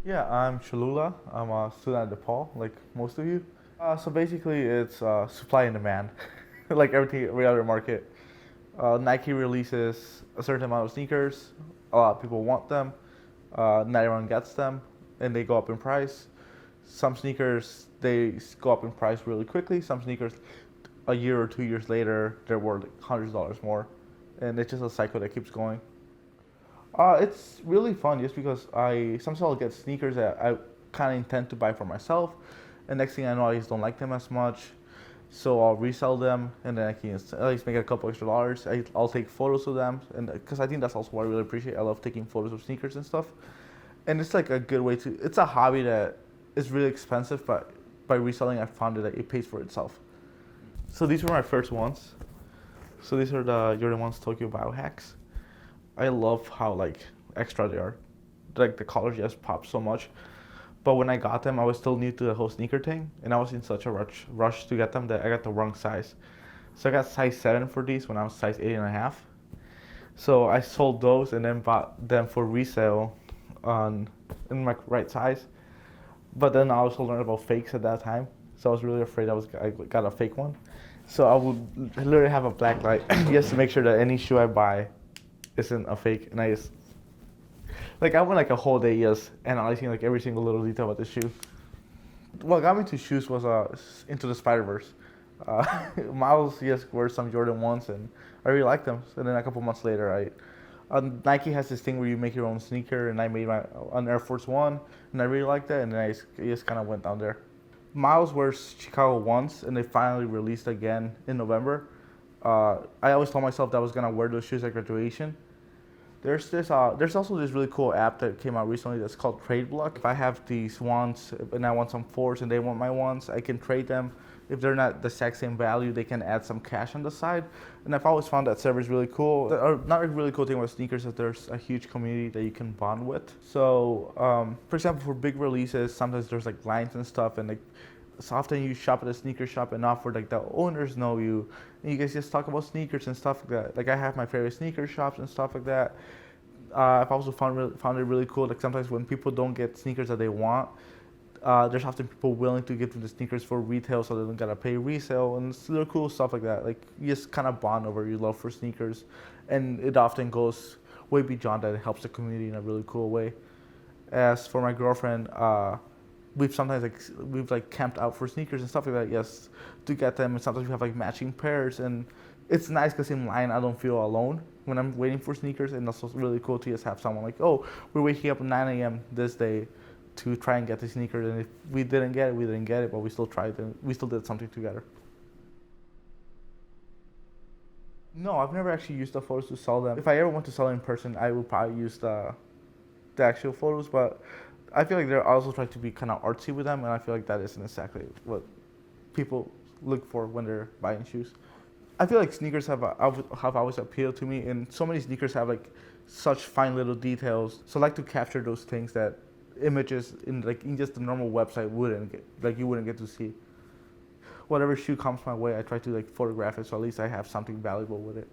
Yeah, I'm Cholula. I'm a student at DePaul, like most of you. So basically, it's supply and demand, like every other market. Nike releases a certain amount of sneakers. A lot of people want them. Not everyone gets them, and they go up in price. Some sneakers go up in price really quickly. Some sneakers, a year or 2 years later, they're worth like hundreds of dollars more, and it's just a cycle that keeps going. It's really fun just because sometimes I'll get sneakers that I kind of intend to buy for myself, and next thing I know, I just don't like them as much, so I'll resell them, and then I can at least make a couple extra dollars. I'll take photos of them, and because I think that's also what I really appreciate. I love taking photos of sneakers and stuff, and it's like a good way to. It's a hobby that is really expensive, but by reselling, I found that it pays for itself. So these were my first ones. So these are the Jordan 1's Tokyo Biohacks. I love how like extra they are. Like the colors just pop so much. But when I got them, I was still new to the whole sneaker thing, and I was in such a rush to get them that I got the wrong size. So I got size 7 for these when I was size 8.5. So I sold those and then bought them for resale on in my right size. But then I also learned about fakes at that time, so I was really afraid I got a fake one. So I would literally have a black light just to make sure that any shoe I buy isn't a fake, and I just like I went like a whole day just analyzing like every single little detail about the shoe. What got me to shoes was Into the Spider Verse. Miles just wore some Jordan ones, and I really liked them. And then a couple months later, Nike has this thing where you make your own sneaker, and I made my an Air Force One, and I really liked that, and then I just kind of went down there. Miles wears Chicago ones, and they finally released again in November. I always told myself that I was gonna wear those shoes at graduation. There's also this really cool app that came out recently that's called Trade Block. If I have these ones and I want some fours and they want my ones, I can trade them. If they're not the exact same value, they can add some cash on the side. And I've always found that service really cool. Not a really cool thing about sneakers is that there's a huge community that you can bond with. So, for example, for big releases, sometimes there's like lines and stuff, and like so often you shop at a sneaker shop enough where like the owners know you, and you guys just talk about sneakers and stuff like that. Like I have my favorite sneaker shops and stuff like that. I've also found it really cool. Like sometimes when people don't get sneakers that they want, there's often people willing to give them the sneakers for retail, so they don't gotta pay resale, and it's little cool stuff like that. Like you just kind of bond over your love for sneakers, and it often goes way beyond that. It helps the community in a really cool way. As for my girlfriend, we've like camped out for sneakers and stuff like that. Yes, to get them, and sometimes we have like matching pairs, and it's nice because in line I don't feel alone when I'm waiting for sneakers, and also really cool to just have someone like, oh, we're waking up at 9 a.m. this day to try and get the sneakers, and if we didn't get it, we didn't get it, but we still tried and we still did something together. No, I've never actually used the photos to sell them. If I ever want to sell in person, I would probably use the actual photos, but I feel like they're also trying to be kind of artsy with them, and I feel like that isn't exactly what people look for when they're buying shoes. I feel like sneakers have always appealed to me, and so many sneakers have like such fine little details. So I like to capture those things that images in just the normal website wouldn't get, like you wouldn't get to see. Whatever shoe comes my way, I try to like photograph it, so at least I have something valuable with it.